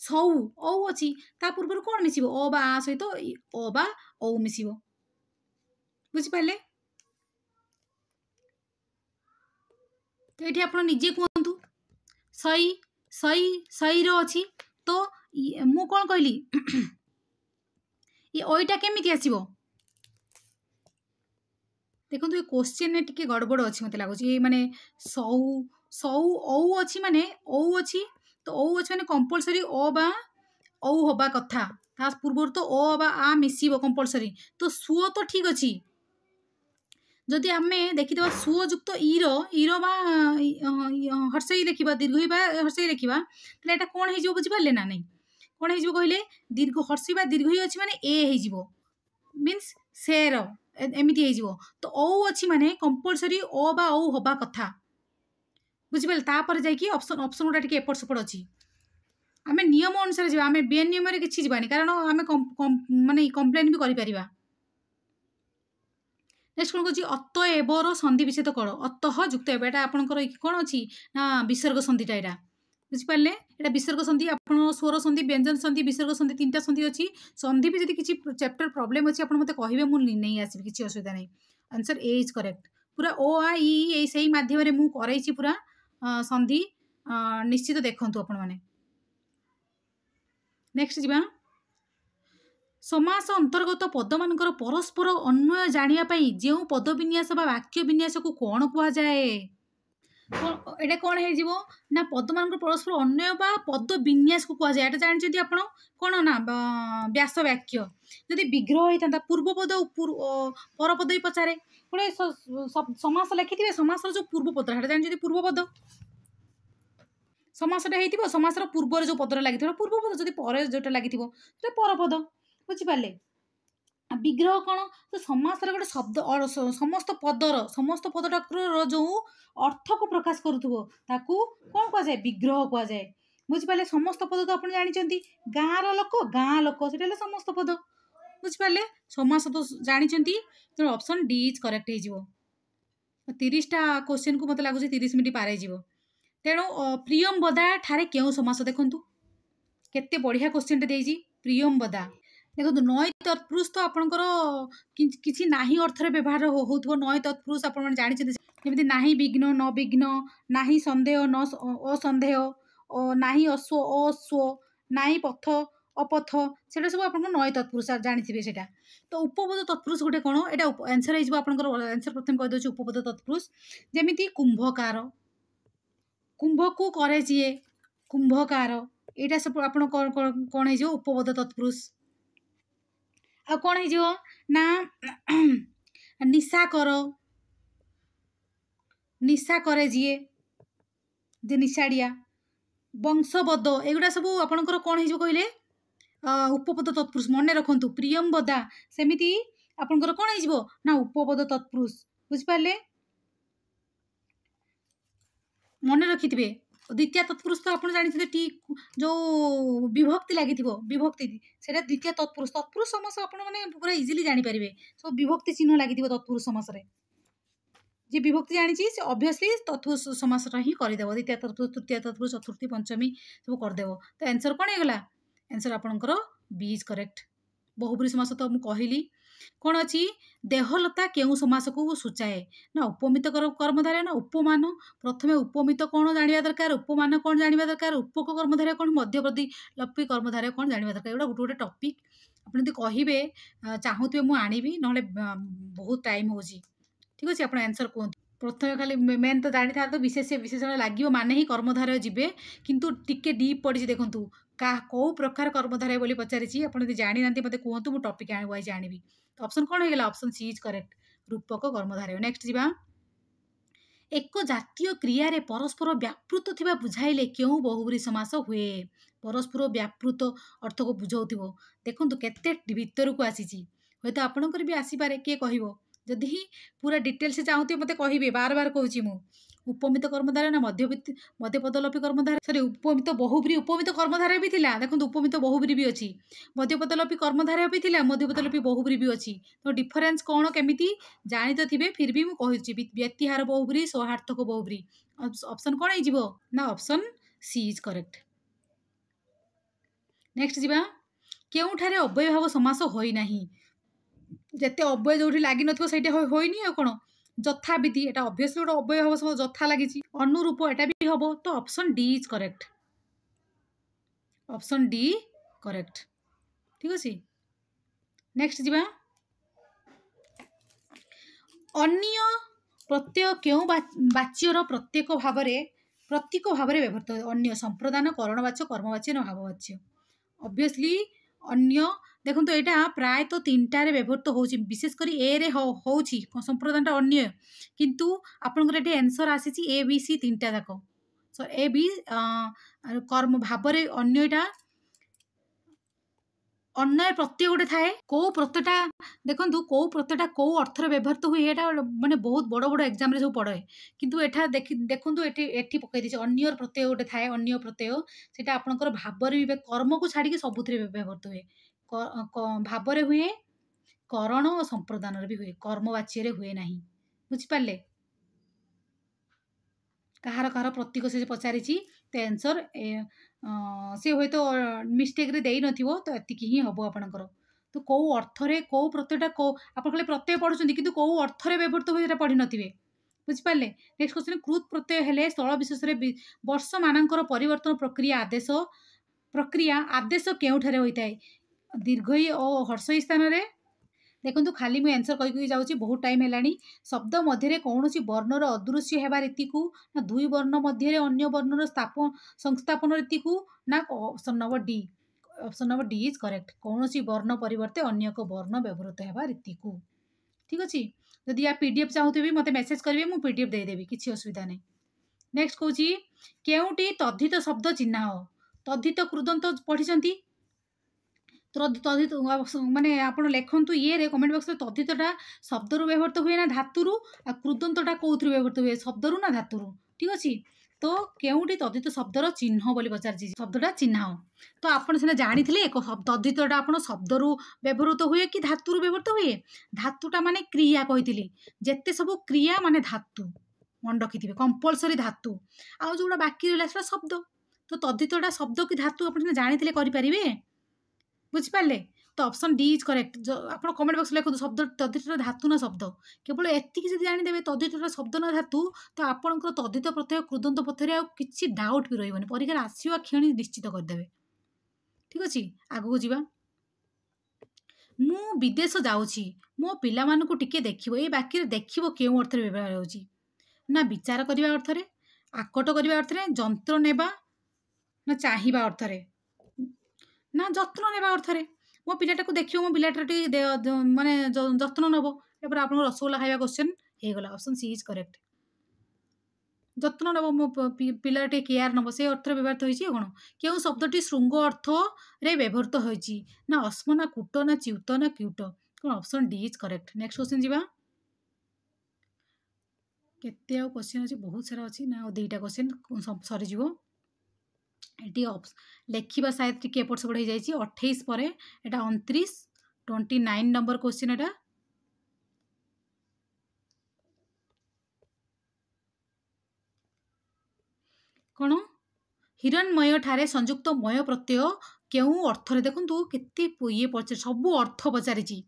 सौ ओ अछि ता पूर्वर कोन मिसिबो ओ बा आ सहित ओ बा ओ मिसिबो बुझि पाले तो ये आप निजे कहतु सही सही सही रो अच्छी तो मु कौन कहली ये ओईटा केमिति आसीबो देखो ये क्वेश्चन ने टिके गड़बड़ अच्छी मत लगुच ये माने सौ सौ ओ अच्छी माने ओ अच्छी तो ओ अच्छी माने कंपलसरी ओ बा ओ हबा कथा ता पूर्व तो ओ बा आ मिसिबो कंपलसरी तो सुओ तो ठीक अच्छी जदि आमे देखिदेबा सुयुक्त इरो बा हर्षई लिखा दीर्घई बा हर्षई लिखा ताले एटा कोन हे जो बुझि पाले ना नहीं कोन हे जो कहले दीर्घ हर्षई बा दीर्घई अछि माने ए हे जिवो मींस सेर एमिति हे जिवो तो ओ अछि माने कंपलसरी ओ बा ओ होबा कथा बुझि पाले ता पर जाई कि ऑप्शन ऑप्शन टिके एपट सेपट अछि आमे नियम अनुसार जिबा आमे बेन नियम रे किछि जिबानी कारण आमे माने कंप्लेन भी करि परिबा नेक्स्ट कौन कह अतएवर संधि विच्छेद कौन अतः युक्त एवं आपंकर कौन अच्छी ना विसर्ग संधिटा यहाँ बुझिपारे यहाँ विसर्ग संधि आप स्वर संधि व्यंजन संधि विसर्ग संधि 3टा संधि अच्छी संधि भी जब किसी चैप्टर प्रॉब्लम अच्छी आप मत कहे मुझे नहीं आसबि किसी असुविधा नहीं आंसर ए इज करेक्ट पूरा ओ आ ई से मध्यम मुझे पूरा संधि निश्चित देखु आपण मैंने नेक्स्ट जी समास अंतर्गत पद मानकर परस्पर अन्वय जानापी जो पद विन्यास वाक्य विन्यास को कौन कहुए एटा कौन हो ना पद मान परस्पर अन्वय बा पद विन्यास को कहुए एटा जानते आप कौन ना व्यास वाक्य जदि विग्रह होता पूर्व पद पर पद भी पचारे गोटे समास लिखि समास जो पूर्व पद जानते पूर्व पद समासटा हो समासर पूर्व जो पदर लगी पूर्व पद जब पर जोटा लगी पर पद बुझिपारे विग्रह कौन तो समासर गोटे शब्द समस्त पदटार जो अर्थ को प्रकाश करूथबो ताकू कौन कहुए विग्रह कहुए बुझिपारे समस्त पद तो आप जानते गाँव लोक से समस्त पद बुझिपारे समास तो जानते तो ऑप्शन डी इज करेक्ट हो 30टा क्वेश्चन को मत लगुच 30 मिनिट पार हो तेणु प्रियंवदा ठारे क्यों समास देखूँ केते बढ़िया क्वेश्चन टे प्रियंवदा देखो नई तत्पुरुष तो आपणकर किसी नाही अर्थ व्यवहार हो नई तत्पुरुष आप जानते जमी ना विघ्न न विघ्न ना सन्देह न असंदेह ना अश्व अश्व ना पथ अपथ से सब आप नई तत्पुरुष जानते से तो उपपद तत्पुरुष गोटे कौन यहाँ आंसर हो आंसर प्रथम कहीदे उपपद तत्पुरुष जमी कुंभकार कुंभ को करे जी कुंभकार यहाँ सब आप कौन हो उपपद तत्पुरुष आ कौन हो ना निशा करे जी निशाड़िया वंशबद एगुड़ा सब आपणकर कौन हो कहले उपपद तत्पुरुष मन रखु प्रियंवदा सेमिति आपणकर कौन हो ना उपपद तत्पुरुष बुझिपारे मन रखिथे द्वितीय तत्पुरुष तो आप जानते टी जो विभक्ति लगी विभक्ति से द्वितीय तत्पुरुष तत्पुरुष समास आप पूरा इजिली जानीपारे सब विभक्ति चिन्ह लगी तत्पुरुष समास जी विभक्ति जानी से ऑब्वियसली तत्पुरुष समास ही करदेव द्वितीय तत्पुरुष तृतीय तत्पुरुष चतुर्थी पंचमी सब करदेव तो आंसर कौन होगा आंसर आपणकर बी इज करेक्ट बहुब्री समास तो मुझे कहली कौन अच्छी देहलता क्यों समास को सूचाए ना उपमित कर्मधारय ना उपमान प्रथमे उपमित कौन जाना दरकार उपमान कौन जाना दरकार उपक कर्मधारय कौन मध्यप्रति लपी कर्मधारय कौन जाना दरकार एटा गोटे गोटे टपिक आप कहे चाहूबे मुझे आनी ना बहुत टाइम हो ठीक अच्छे आप आंसर कहते प्रथम खाली मेन तो जानी था तो विशेषण लगे माने ही कर्मधारय जीवे किंतु टिके डीप पड़ी देखूँ कौ प्रकार कर्मधारय बोली पचारि आप जानी ना मत कहतु मुझे टॉपिक वाइज जानी तो ऑप्शन कौन हो गला ऑप्शन सी इज करेक्ट रूपक कर्मधारय नेक्स्ट जीवा एक जातीय क्रिया रे परस्पर व्यापृत थिबा बुझाइले क्यों बहुब्री समास हुए परस्पर व्यापृत अर्थ को बुझाउथिबो देखंतु केते भीतर को आसीची होय तो आपनकर भी आसी पारे के कहिबो जदि पूरा डिटेल से चाहते मते कहिबे बार बार कहूची मु उपमित कर्मधारय ना मध्य पदलोपी कर्मधारय सॉरी उपमित बहुब्री उपमित कर्मधारय भी थिला देखंतु उपमित बहुब्री भी अछि मध्य पदलोपी कर्मधारय भी थिला मध्य पदलोपी बहुब्री भी अछि तो डिफरेंस कोन केमिति जानि तो थिबे फिर भी मु कहिछि व्यक्तिहार बहुब्री सौहार्थक बहुब्री ऑप्शन कोन आइ जिवो ना option C is correct next जीवा केउठारे अव्यय भाव समास होई नाही जेते अव्यय जो लगी नथिबो सेटा होइनी आ कोन जथा विधि एटा ऑब्वियसली गोटे अव्यय हम सब जथा लगी अनुरूप एटा भी हम तो option D is correct option D correct ठीक अच्छे नेक्स्ट जीवा अन्य प्रत्यय क्यों वाच्यर प्रत्येक भाव व्यवहृत अन्य संप्रदान करणवाच्य कर्मवाच्य न भाववाच्य ऑब्वियसली अन्य देखो तो यहाँ प्राय तो 3टारे व्यवहृत हो विशेषकर ए रे हो संप्रदान अन्य किंतु आपंकर ये आंसर आसी ए बी सी 3टा जाक सो ए बी कर्म भाव अन्यटा अन्य प्रत्यय गोटे थाए कौ प्रत्ययटा देखो कौ प्रत्ययटा कौ अर्थर व्यवहृत हुए यहाँ माने बहुत बड़ बड़ एग्जाम सब पढ़े किंतु एठा देखो एठी पकई दी अन्य प्रत्यय गोटे थाए अन्य प्रत्यय सेटा आपनकर भाव कर्म को छाड़ी सबुथ व्यवहृत हुए भाव हुए करण और संप्रदान भी हुए कर्मवाच्य हुए ना बुझिपारे कहार कहार प्रतीक से पचारि तो आंसर सी हे तो मिस्टेक रे देई नथिबो तो एतिकी ही हबो आपनकर तो कौ अर्थरे कौ प्रत्ययटा कौ आप खाली प्रत्यय पढ़ुଛନ୍ତି किंतु कौ अर्थरे व्यवहृत हुए एटा पढ़ी नथिबे बुझिपारे नेक्स्ट क्वेश्चन कृत प्रत्यय हेले स्थल विशेष वर्ष मानकर परिवर्तन प्रक्रिया आदेश केउठारे होइताय दीर्घई और हर्षई स्थान रे देखो खाली मुझे आंसर कही जाऊँगी बहुत टाइम है शब्द मध्य कौन वर्णर अदृश्य होगा रीति को ना दुई वर्ण मध्य अन्य वर्णर संस्थापन रीति को ना option number D is correct कौन वर्ण परिवर्ते अन्य एक वर्ण व्यवहृत होगा रीति को ठीक अच्छे जदि या पीडीएफ चाहूथे भी मत मेसेज करेंगे मुझे पीडीएफ देदेवी किसी असुविधा नहीं नेक्स्ट कौन केउटी तद्धित शब्द चिन्ह हो तद्धित कृदंत पढ़ी तद्धित माने आपण लेखन्तु ये कमेंट बॉक्स में तद्धितटा शब्दरू व्यवहृत हुए ना धातुरू आ कृदंतटा कौथुरु व्यवहृत हुए शब्दरू ना धातुरू ठीक अच्छे तो केउटी तद्धित शब्दर चिन्ह बोली पचार शब्दटा चिन्ह तो आपन सिना जानी तद्धितटा आपण शब्दरू व्यवहृत हुए कि धातुरू व्यवहृत हुए धातुटा माने क्रिया कही जेते सब क्रिया माने धातु मन रखिथे कंपलसरी धातु आ जोड़ा बाकी रहा शब्द तो तद्धितटा शब्द कि धातु आप जानी करें बुझिपारे तो ऑप्शन डी इज करेक्ट जो आप कमेंट बॉक्स लिखते शब्द तद्धित धातु ना शब्द केवल एतिक जब जानीदे तद्धित शब्द ना धातु तो आपंकर तद्धित प्रत्यय कृदंत पथर किसी डाउट भी रही परीक्षा आसवा क्षणी निश्चित करदे ठीक अच्छे आगू जावा मु विदेश जाऊँगी मो पिला मानकु टिके देखिबो ए वाक्य देखिबो केउ अर्थ व्यवहार होची ना विचार करने अर्थ रे आकट करने अर्थ रे जंत्र नेबा ना चाहिबा अर्थ रे ना जत्न नेबा अर्थ रे मो पिलाटा को देखियो मो पिलाटा माने जत्न नब एपर आप रसगोला खाଇବା क्वेश्चन हो गला ऑप्शन सी इज करेक्ट जत्न नब मो पिलाटे केयर नब से अर्थ व्यवहृत होइछि कोन केउ शब्दटी श्रृंग अर्थ रे व्यवहृत होइछि ना अस्म ना कूट ना च्युत ना cute cone option D is correct next question जीवा केते आ क्वेश्चन अछि बहुत सारा अछि ना 2टा क्वेश्चन सरी जीवो एटी लेखा शायद टी एपट सेपट हो जाए 28 पर एटा 29 29 नंबर क्वेश्चन एटा कौन हिरणमय ठारे संयुक्त मय प्रत्यय केउ अर्थ रे देखंतु केते ये पचार सब अर्थ पचारि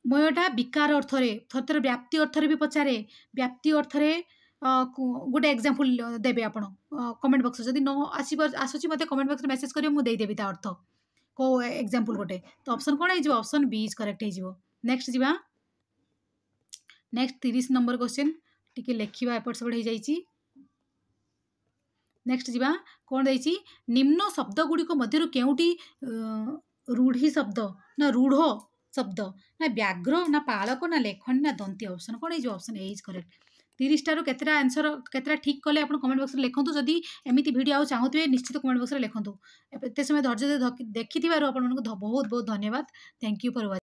मयटा विकार अर्थ रे थर व्याप्ति अर्थ रे भी पचारे व्याप्ति अर्थ रे गोटे एग्जांपल देबे आपण कमेंट बॉक्स जदि न आसुची मते कमेंट बॉक्स मेसेज करियो मु देई देबी ता अर्थ को एग्जांपल गोटे तो ऑप्शन कोन हे जिवो ऑप्शन बी इज करेक्ट हे जिवो नेक्स्ट जीवा नेक्स्ट 30 नंबर क्वेश्चन टिके लेखिबा एपट सेपट हो जाइए। नेक्स्ट जीवा कौन देछि निम्न शब्द गुड़ी मध्य केउटी रूढ़ी शब्द ना रूढ़ शब्द ना व्याघ्र ना पालक ना लेखन ना दंती ऑप्शन कौन है ऑप्शन ए इज करेक्ट। 30 टारू केतरा आंसर केतरा ठीक कले आप कमेंट बॉक्स में लिखंतु। जदि एमिति वीडियो आउ चाहूथिबे निश्चित कमेंट बॉक्स में लिखंतु। एते समय धैर्य देखिथिबारु आपन बहुत बहुत धन्यवाद। Thank you for